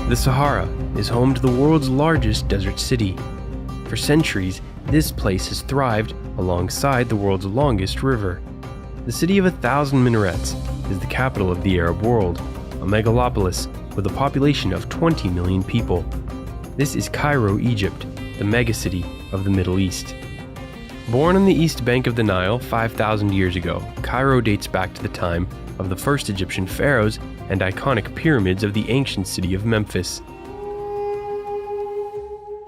The Sahara is home to the world's largest desert city. For centuries, this place has thrived alongside the world's longest river. The city of 1,000 minarets is the capital of the Arab world, a megalopolis with a population of 20 million people. This is Cairo, Egypt, the megacity of the Middle East. Born on the east bank of the Nile 5,000 years ago, Cairo dates back to the time of the first Egyptian pharaohs and iconic pyramids of the ancient city of Memphis.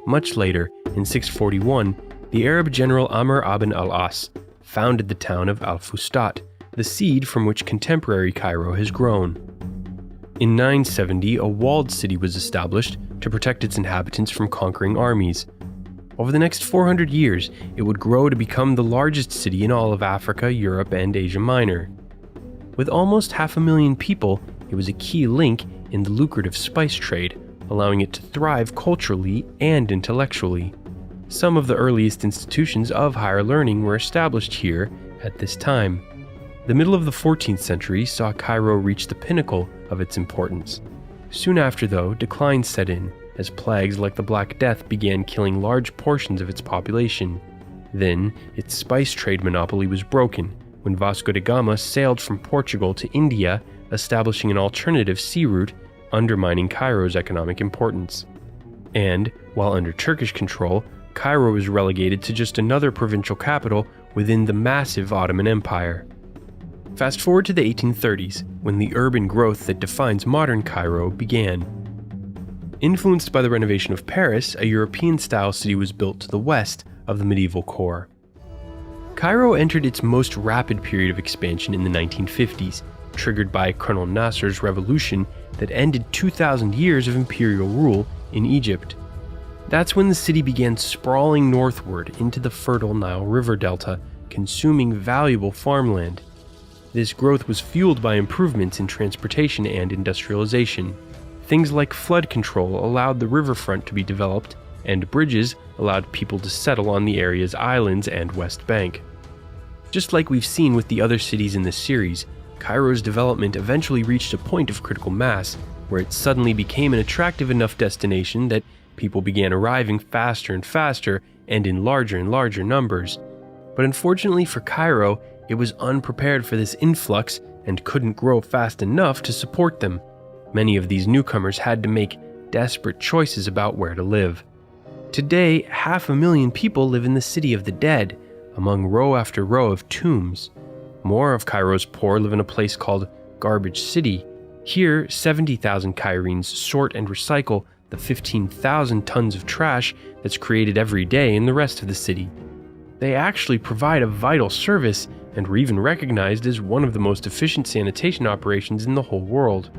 Much later, in 641, the Arab general Amr ibn al-As founded the town of Al-Fustat, the seed from which contemporary Cairo has grown. In 970, a walled city was established to protect its inhabitants from conquering armies. Over the next 400 years, it would grow to become the largest city in all of Africa, Europe, and Asia Minor. With almost 500,000 people, it was a key link in the lucrative spice trade, allowing it to thrive culturally and intellectually. Some of the earliest institutions of higher learning were established here at this time. The middle of the 14th century saw Cairo reach the pinnacle of its importance. Soon after, though, decline set in, as plagues like the Black Death began killing large portions of its population. Then, its spice trade monopoly was broken when Vasco da Gama sailed from Portugal to India, establishing an alternative sea route, undermining Cairo's economic importance. And, while under Turkish control, Cairo was relegated to just another provincial capital within the massive Ottoman Empire. Fast forward to the 1830s, when the urban growth that defines modern Cairo began. Influenced by the renovation of Paris, a European-style city was built to the west of the medieval core. Cairo entered its most rapid period of expansion in the 1950s, triggered by Colonel Nasser's revolution that ended 2,000 years of imperial rule in Egypt. That's when the city began sprawling northward into the fertile Nile River delta, consuming valuable farmland. This growth was fueled by improvements in transportation and industrialization. Things like flood control allowed the riverfront to be developed, and bridges allowed people to settle on the area's islands and west bank. Just like we've seen with the other cities in this series, Cairo's development eventually reached a point of critical mass where it suddenly became an attractive enough destination that people began arriving faster and faster and in larger and larger numbers. But unfortunately for Cairo, it was unprepared for this influx and couldn't grow fast enough to support them. Many of these newcomers had to make desperate choices about where to live. Today, 500,000 people live in the city of the dead, among row after row of tombs. More of Cairo's poor live in a place called Garbage City. Here, 70,000 Cairenes sort and recycle the 15,000 tons of trash that's created every day in the rest of the city. They actually provide a vital service and were even recognized as one of the most efficient sanitation operations in the whole world.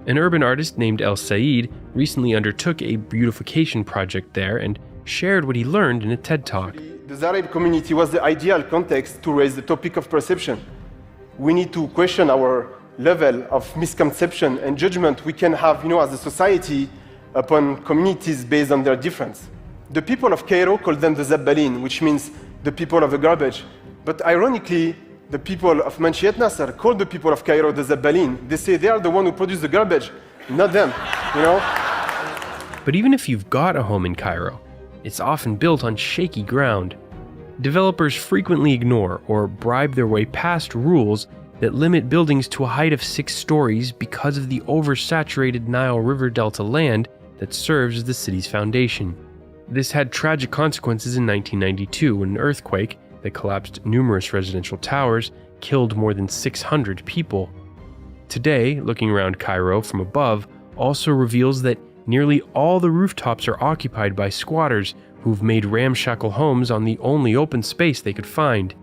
An urban artist named El Said recently undertook a beautification project there and shared what he learned in a TED Talk. The Arab community was the ideal context to raise the topic of perception. We need to question our level of misconception and judgment we can have, as a society upon communities based on their difference. The people of Cairo call them the Zabbalin, which means the people of the garbage. But ironically, the people of Manshiat Nasser call the people of Cairo the Zabbalin. They say they are the one who produce the garbage, not them, But even if you've got a home in Cairo, it's often built on shaky ground. Developers frequently ignore or bribe their way past rules that limit buildings to a height of 6 stories because of the oversaturated Nile River Delta land that serves as the city's foundation. This had tragic consequences in 1992 when an earthquake that collapsed numerous residential towers killed more than 600 people. Today, looking around Cairo from above also reveals that nearly all the rooftops are occupied by squatters who've made ramshackle homes on the only open space they could find.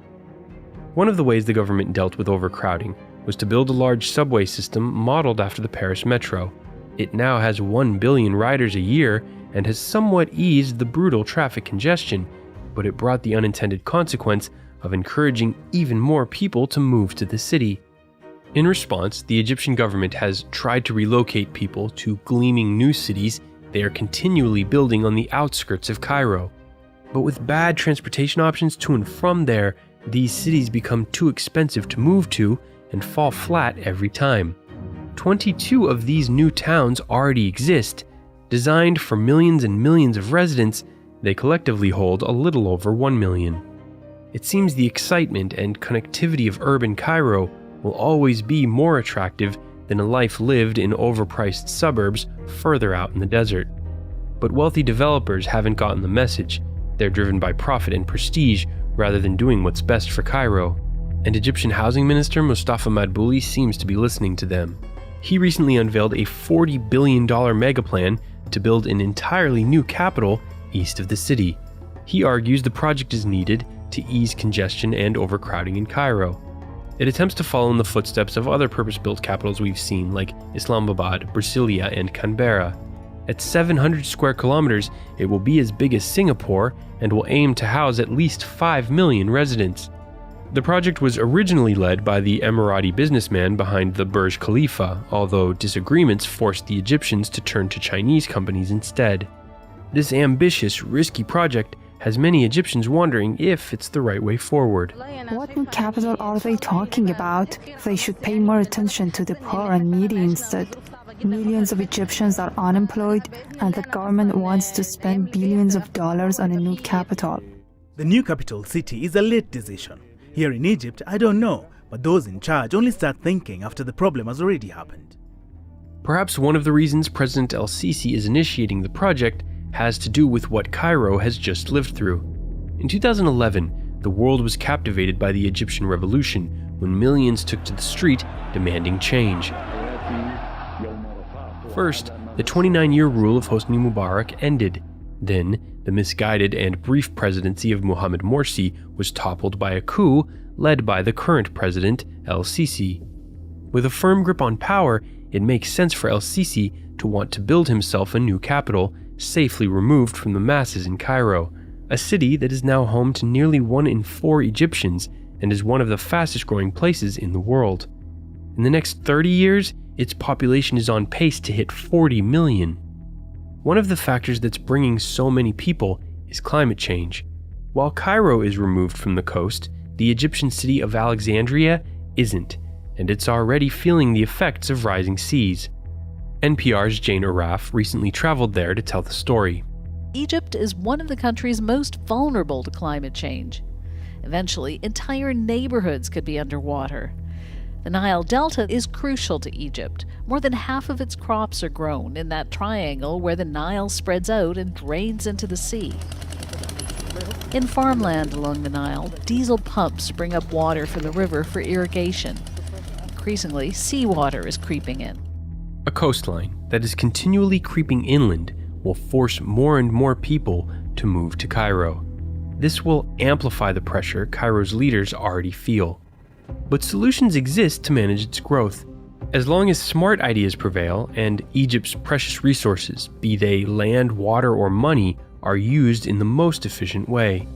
One of the ways the government dealt with overcrowding was to build a large subway system modeled after the Paris metro. It now has 1 billion riders a year and has somewhat eased the brutal traffic congestion, but it brought the unintended consequence of encouraging even more people to move to the city. In response, the Egyptian government has tried to relocate people to gleaming new cities they are continually building on the outskirts of Cairo. But with bad transportation options to and from there, these cities become too expensive to move to and fall flat every time. 22 of these new towns already exist. Designed for millions and millions of residents, they collectively hold a little over 1 million. It seems the excitement and connectivity of urban Cairo will always be more attractive than a life lived in overpriced suburbs further out in the desert. But wealthy developers haven't gotten the message. They're driven by profit and prestige rather than doing what's best for Cairo. And Egyptian Housing Minister Mustafa Madbouli seems to be listening to them. He recently unveiled a $40 billion megaplan to build an entirely new capital east of the city. He argues the project is needed to ease congestion and overcrowding in Cairo. It attempts to follow in the footsteps of other purpose-built capitals we've seen, like Islamabad, Brasilia, and Canberra. At 700 square kilometers, it will be as big as Singapore and will aim to house at least 5 million residents. The project was originally led by the Emirati businessman behind the Burj Khalifa, although disagreements forced the Egyptians to turn to Chinese companies instead. This ambitious, risky project has many Egyptians wondering if it's the right way forward. What new capital are they talking about? They should pay more attention to the poor and needy instead. Millions of Egyptians are unemployed, and the government wants to spend billions of dollars on a new capital. The new capital city is a late decision. Here in Egypt, I don't know, but those in charge only start thinking after the problem has already happened. Perhaps one of the reasons President El-Sisi is initiating the project has to do with what Cairo has just lived through. In 2011, the world was captivated by the Egyptian Revolution when millions took to the street demanding change. First, the 29-year rule of Hosni Mubarak ended. Then, the misguided and brief presidency of Mohamed Morsi was toppled by a coup led by the current president, El-Sisi. With a firm grip on power, it makes sense for El-Sisi to want to build himself a new capital, safely removed from the masses in Cairo, a city that is now home to nearly 1 in 4 Egyptians and is one of the fastest growing places in the world. In the next 30 years, its population is on pace to hit 40 million. One of the factors that's bringing so many people is climate change. While Cairo is removed from the coast, the Egyptian city of Alexandria isn't, and it's already feeling the effects of rising seas. NPR's Jane Araf recently traveled there to tell the story. Egypt is one of the countries most vulnerable to climate change. Eventually, entire neighborhoods could be underwater. The Nile Delta is crucial to Egypt. More than half of its crops are grown in that triangle where the Nile spreads out and drains into the sea. In farmland along the Nile, diesel pumps bring up water from the river for irrigation. Increasingly, seawater is creeping in. A coastline that is continually creeping inland will force more and more people to move to Cairo. This will amplify the pressure Cairo's leaders already feel. But solutions exist to manage its growth. As long as smart ideas prevail and Egypt's precious resources, be they land, water, or money, are used in the most efficient way.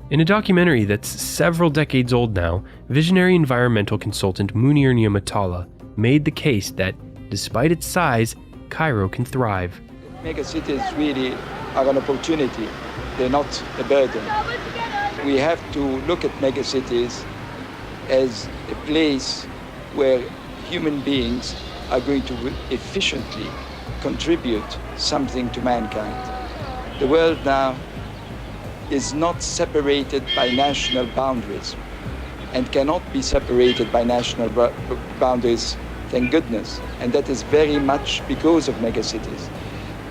In a documentary that's several decades old now, visionary environmental consultant Munir Niamatollah made the case that, despite its size, Cairo can thrive. Megacities really are an opportunity. They're not a burden. We have to look at megacities as a place where human beings are going to efficiently contribute something to mankind. The world now is not separated by national boundaries and cannot be separated by national boundaries, thank goodness. And that is very much because of megacities.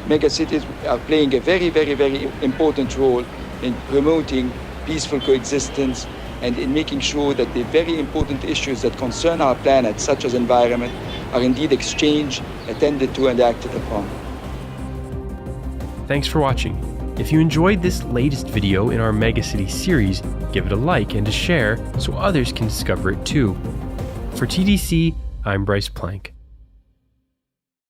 Megacities are playing a very, very, very important role in promoting peaceful coexistence and in making sure that the very important issues that concern our planet, such as environment, are indeed exchanged, attended to, and acted upon. Thanks for watching. If you enjoyed this latest video in our Megacity series, give it a like and a share so others can discover it too. For TDC, I'm Bryce Plank.